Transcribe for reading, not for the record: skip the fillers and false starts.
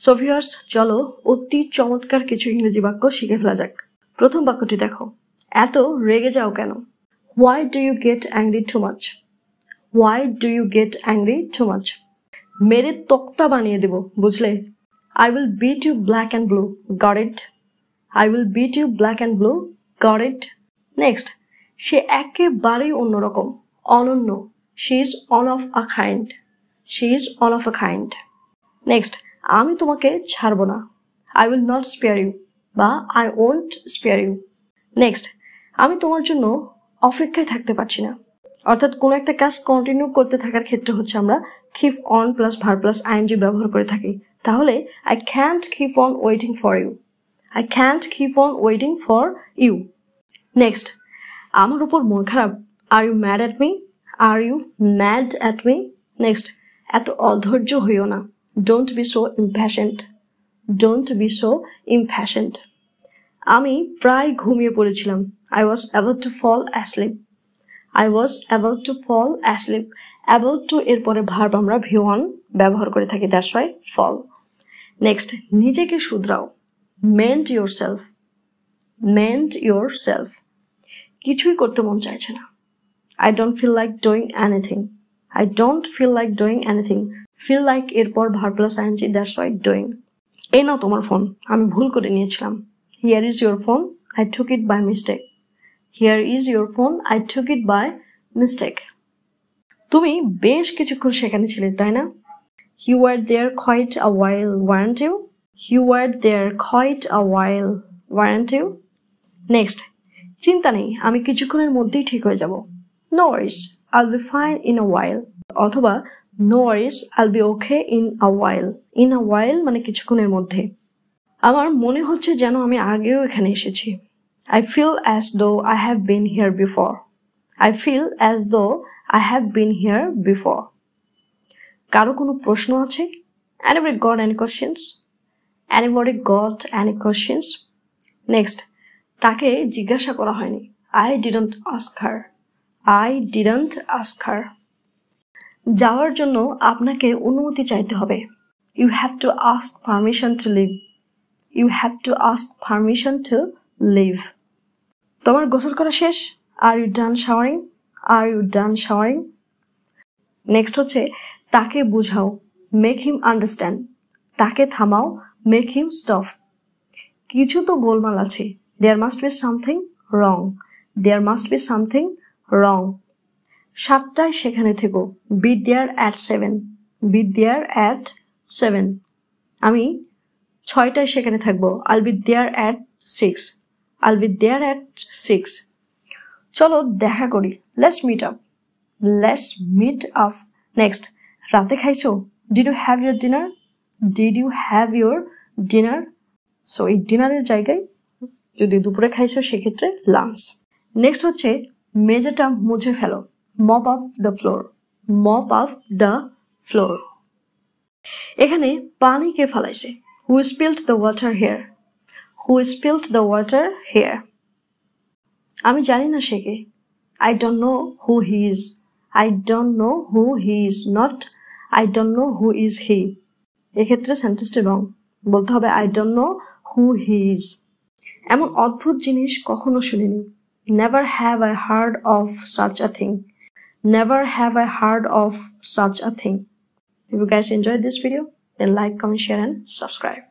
So viewers, চলো অতি চমৎকার কিছু ইংরেজি বাক্য শিখে ফেলা যাক। প্রথম বাক্যটি দেখো, এত রেগে যাও কেন? Why do you get angry too much? Why do you get angry too much? মেরে তক্তা বানিয়ে দেব, বুঝলে? I will beat you black and blue. Got it? I will beat you black and blue. Got it? Next, সে একেবারেই অন্যরকম, অনন্য। She is one of a kind. She is one of a kind. Next, আমি তোমাকে ছাড়বো না। I will not spare you বা I won't spare you. Next, আমি তোমার জন্য অপেক্ষায় থাকতে পারছি না। অর্থাৎ কোনো একটা কাজ কন্টিনিউ করতে থাকার ক্ষেত্রে হচ্ছে আমরা keep on plus verb plus ing ব্যবহার করে থাকি। তাহলে I can't keep on waiting for you. I can't keep on waiting for you. Next, আমার উপর মন খারাপ। Are you mad at me? Are you mad at me? Next, এত অধৈর্য হইও না। Don't be so impatient. Don't be so impatient. আমি প্রায় ঘুমিয়ে পড়েছিলাম। I was about to fall asleep. I was about to fall asleep. About to এর পরে ভার্ব আমরা V1 ব্যবহার করে থাকি, that's why fall. Next, নিজেকে শুধরাও। Mend yourself. Mend yourself. কিছুই করতে মন চাইছে না। I don't feel like doing anything. I don't feel like doing anything. Feel like এরপর verb plus ing, that's why doing. এই নাও তোমার ফোন, আমি ভুল করে নিয়েছিলাম। Here is your phone. I took it by mistake. Here is your phone. I took it by mistake. তুমি বেশ কিছুক্ষণ সেখানে ছিলে, তাই না? You were there quite a while, weren't you? You were there quite a while, weren't you? Next, চিন্তা নেই, আমি কিছুক্ষণের মধ্যেই ঠিক হয়ে যাব। No worries, I'll be fine in a while. অথবা no worries, I'll be okay in a while. In a while মানে কিছুক্ষণের মধ্যে। আমার মনে হচ্ছে যেন আমি আগেও এখানে এসেছি। I feel as though I have been here before. I feel as though I have been here before. কারো কোনো প্রশ্ন আছে? Anybody got any questions? Anybody got any questions? Next, তাকে জিজ্ঞাসা করা হয়নি। I didn't ask her. I didn't ask her. যাওয়ার জন্য আপনাকে অনুমতি চাইতে হবে। You have to ask permission to leave. You have to ask permission to leave. তোমার গোসল করা শেষ? Are you done showering? Are you done showering? Next হচ্ছে তাকে বুঝাও। Make him understand. তাকে থামাও। Make him stop. কিছু তো গোলমাল আছে। There must be something wrong. There must be something wrong. 7টায় সেখানে থেকো। Be there at 7. Be there at 7. আমি 6টায় সেখানে থাকবো। I'll be there at 6. I'll be there at 6. চলো দেখা করি। Let's meet up. Let's meet up. Next, রাতে খাইছো? Did you have your dinner? Did you have your dinner? So এই ডিনারের জায়গায় যদি দুপুরে খাইছো সেক্ষেত্রে লাঞ্চ। নেক্সট হচ্ছে মেঝেটা মুছে ফেলো। Mop up the floor. Mop up the floor. এখানে পানি কে ফালাইছে? Who spilled the water here? Who spilled the water here? আমি জানি না সে কে। I don't know who he is. I don't know who he is. Not I don't know who is he. এক্ষেত্রে সেন্টেন্সটি রং। বলতে হবে I don't know who he is. এমন অদ্ভুত জিনিস কখনো শুনিনি। Never have I heard of such a thing. Never have I heard of such a thing. If you guys enjoyed this video, then like, comment, share and subscribe.